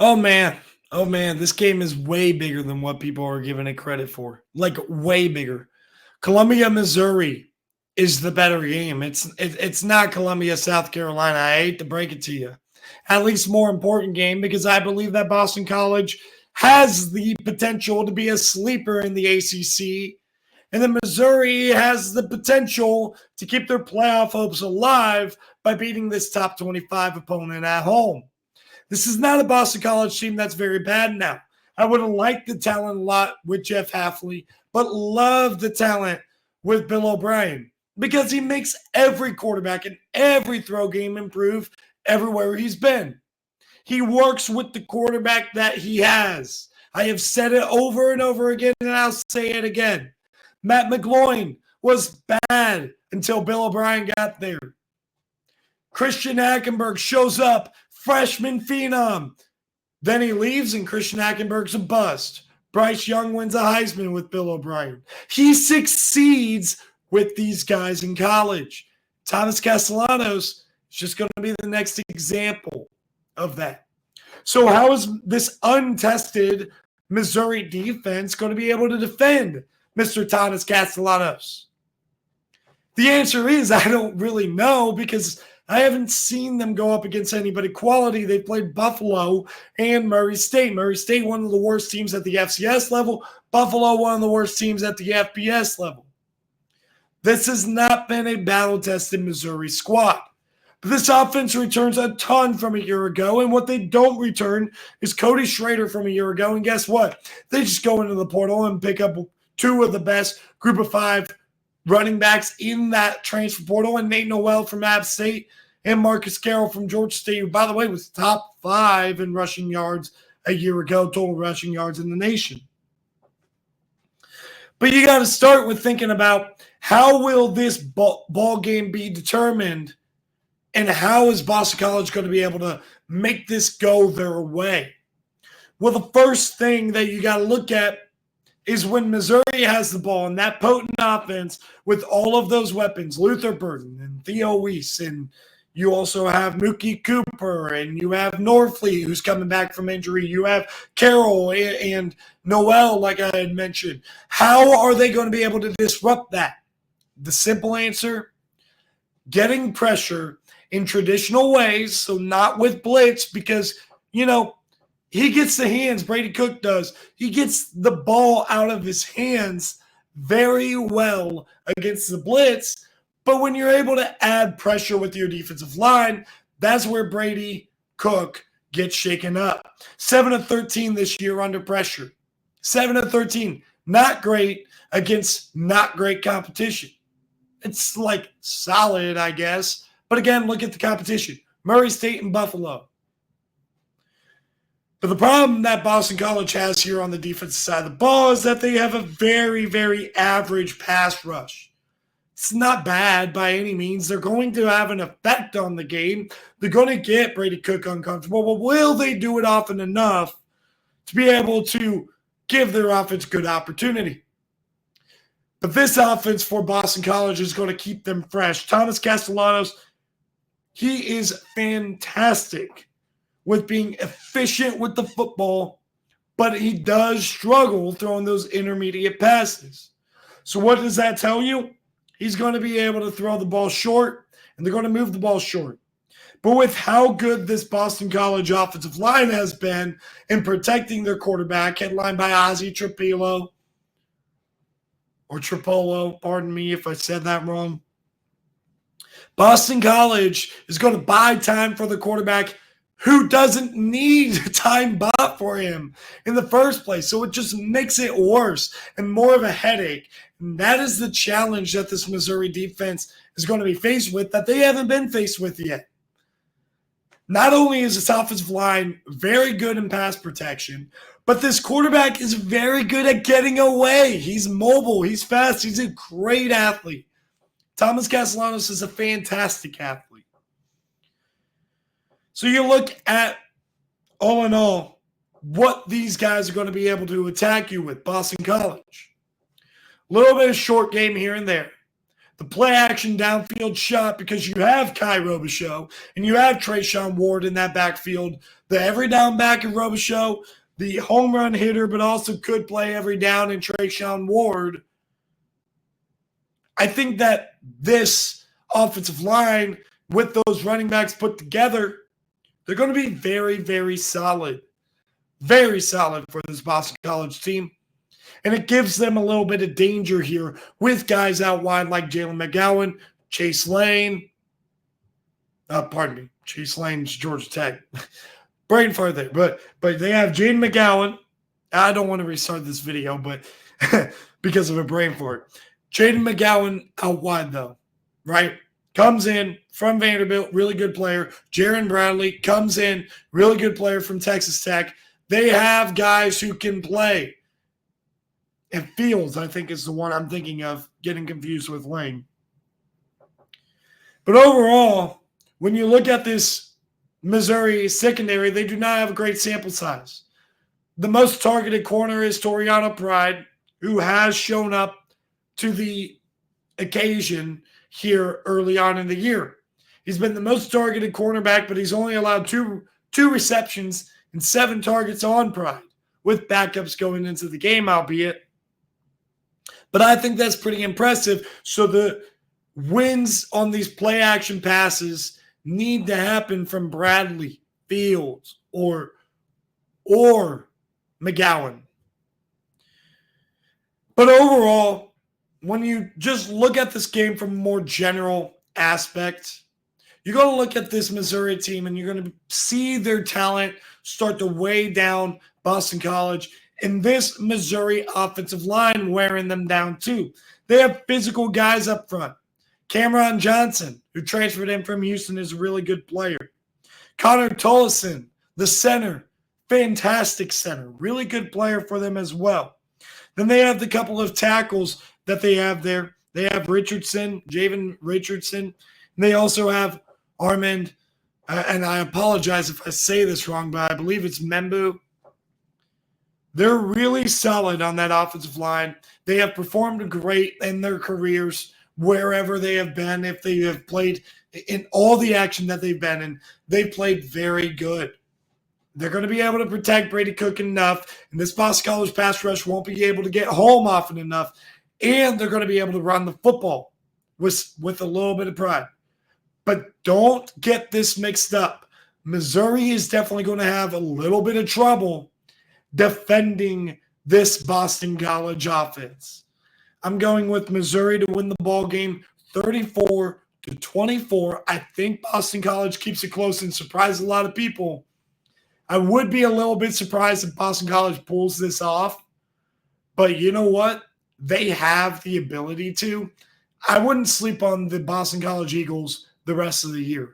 Oh man. Oh man, this game is way bigger than what people are giving it credit for. Like way bigger. Columbia, Missouri is the better game. It's not Columbia, South Carolina. I hate to break it to you. At least more important game because I believe that Boston College has the potential to be a sleeper in the ACC. And then Missouri has the potential to keep their playoff hopes alive by beating this top 25 opponent at home. This is not a Boston College team that's very bad now. I would have liked the talent a lot with Jeff Hafley, but love the talent with Bill O'Brien because he makes every quarterback and every throw game improve everywhere he's been. He works with the quarterback that he has. I have said it over and over again, and I'll say it again. Matt McGloin was bad until Bill O'Brien got there. Christian Hackenberg shows up, freshman phenom. Then he leaves, and Christian Hackenberg's a bust. Bryce Young wins a Heisman with Bill O'Brien. He succeeds with these guys in college. Thomas Castellanos is just going to be the next example of that. So how is this untested Missouri defense going to be able to defend Mr. Thomas Castellanos? The answer is I don't really know because I haven't seen them go up against anybody quality. They played Buffalo and Murray State. Murray State, one of the worst teams at the FCS level. Buffalo, one of the worst teams at the FBS level. This has not been a battle-tested Missouri squad. But this offense returns a ton from a year ago, and what they don't return is Cody Schrader from a year ago. And guess what? They just go into the portal and pick up two of the best group of five running backs in that transfer portal, and Nate Noel from App State and Marcus Carroll from Georgia State, who, by the way, was top 5 in rushing yards a year ago, total rushing yards in the nation. But you got to start with thinking about how will this ball game be determined, and how is Boston College going to be able to make this go their way? Well, the first thing that you got to look at is when Missouri has the ball and that potent offense with all of those weapons, Luther Burden and Theo Weiss, and you also have Mookie Cooper, and you have Norfleet, who's coming back from injury. You have Carroll and Noel, like I had mentioned. How are they going to be able to disrupt that? The simple answer, getting pressure in traditional ways, so not with blitz, because, he gets the hands, Brady Cook does. He gets the ball out of his hands very well against the blitz. But when you're able to add pressure with your defensive line, that's where Brady Cook gets shaken up. 7 of 13 this year under pressure. 7 of 13. Not great against not great competition. It's like solid, I guess. But again, look at the competition. Murray State and Buffalo. But the problem that Boston College has here on the defensive side of the ball is that they have a very, very average pass rush. It's not bad by any means. They're going to have an effect on the game. They're going to get Brady Cook uncomfortable. But will they do it often enough to be able to give their offense good opportunity? But this offense for Boston College is going to keep them fresh. Thomas Castellanos, he is fantastic with being efficient with the football, but he does struggle throwing those intermediate passes. So what does that tell you? He's going to be able to throw the ball short, and they're going to move the ball short. But with how good this Boston College offensive line has been in protecting their quarterback, headlined by Ozzie Trapilo, or Trapolo, pardon me if I said that wrong. Boston College is going to buy time for the quarterback who doesn't need a time bot for him in the first place. So it just makes it worse and more of a headache. And that is the challenge that this Missouri defense is going to be faced with that they haven't been faced with yet. Not only is this offensive line very good in pass protection, but this quarterback is very good at getting away. He's mobile. He's fast. He's a great athlete. Thomas Castellanos is a fantastic athlete. So you look at, all in all, what these guys are going to be able to attack you with, Boston College. A little bit of short game here and there. the play action downfield shot because you have Kai Robichaux and you have Trayshawn Ward in that backfield. The every down back of Robichaux, the home run hitter, but also could play every down in Trayshawn Ward. I think that this offensive line with those running backs put together, they're going to be very, very solid. Very solid for this Boston College team. And it gives them a little bit of danger here with guys out wide like Jalen McGowan, Chase Lane. Chase Lane's Georgia Tech. Brain fart there. But they have Jaden McGowan. I don't want to restart this video, but because of a brain fart. Jaden McGowan out wide, though, right? Comes in from Vanderbilt, really good player. Jaron Bradley comes in, really good player from Texas Tech. They have guys who can play. And Fields, I think, is the one I'm thinking of, getting confused with Lane. But overall, when you look at this Missouri secondary, they do not have a great sample size. The most targeted corner is Toriano Pride, who has shown up to the occasion here early on in the year. He's been the most targeted cornerback, but he's only allowed two receptions and 7 targets on Pride, with backups going into the game, albeit. But I think that's pretty impressive. So the wins on these play action passes need to happen from Bradley, Fields, or McGowan. But overall, when you just look at this game from a more general aspect, you're going to look at this Missouri team and you're going to see their talent start to weigh down Boston College. And this Missouri offensive line wearing them down too. They have physical guys up front. Cameron Johnson, who transferred in from Houston, is a really good player. Connor Tollison, the center, fantastic center, really good player for them as well. Then they have the couple of tackles that they have there. They have Javen Richardson. And they also have Armand, and I apologize if I say this wrong, but I believe it's Membu. They're really solid on that offensive line. They have performed great in their careers wherever they have been. If they have played in all the action that they've been in, they've played very good. They're going to be able to protect Brady Cook enough, and this Boston College pass rush won't be able to get home often enough, and they're going to be able to run the football with a little bit of pride. But don't get this mixed up. Missouri is definitely going to have a little bit of trouble defending this Boston College offense. I'm going with Missouri to win the ball game 34-24. I think Boston College keeps it close and surprises a lot of people. I would be a little bit surprised if Boston College pulls this off. But you know what? They have the ability to. I wouldn't sleep on the Boston College Eagles the rest of the year.